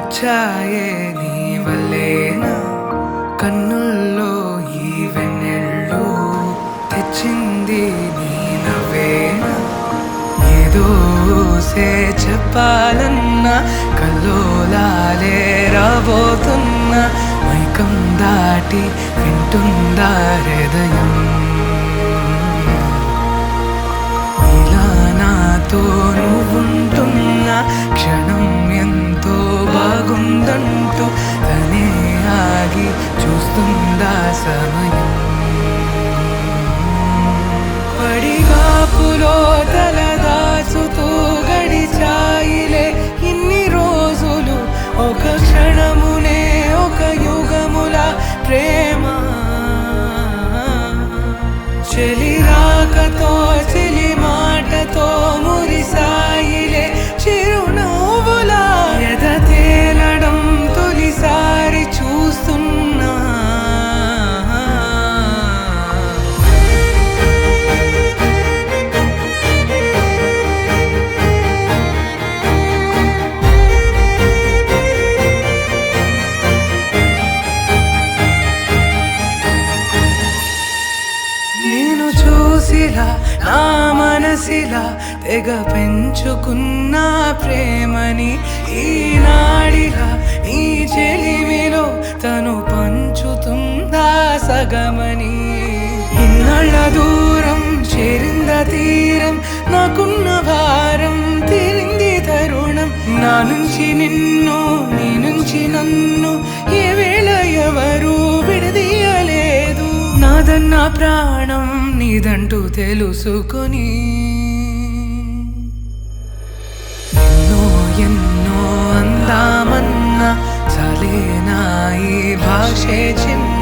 వచ్చాయే నీ వల్లేనా కన్నుల్లో ఈ వెన్నెళ్ళు తెచ్చింది నీ నవ్వేనా ఏదో చెప్పాలన్నా కల్లోలాలే రాబోతున్నా మైకం దాటి వింటుందా హృదయం ఇలా నాతో నువ్వుంటున్న క్షణం ఎంతో బాగుందంటూ తనే ఆగి చూస్తుందా సమయం పడిగాపులో తలదాచుతూ గడిచాయిలే ఇన్ని రోజులు ఒక క్షణమునే ఒక యుగముల ప్రేమ చెలి రాకతో చెలి మాటతో మురిసాయిలే చిరునవ్వులా ఎద తేలడం తొలిసారి చూస్తున్నా నేను చూసిలా నా మనసిలా తెగ పెంచుకున్న ప్రేమని ఈనాడిలా ఈ చెలిమిలో తను పంచుతుందా సగమని ఇన్నాళ్ళ దూరం చేరింద తీరం నాకున్న భారం తీరింది తరుణం నా నుంచి నిన్ను నీ నుంచి నన్ను ఏ వేళ ఎవరు విడదీయలేదు నాదన్న ప్రాణం నీదంటూ తెలుసుకొని ఎన్నో ఎన్నో అందామన్నా చలేనా ఈ భాషే చిన్న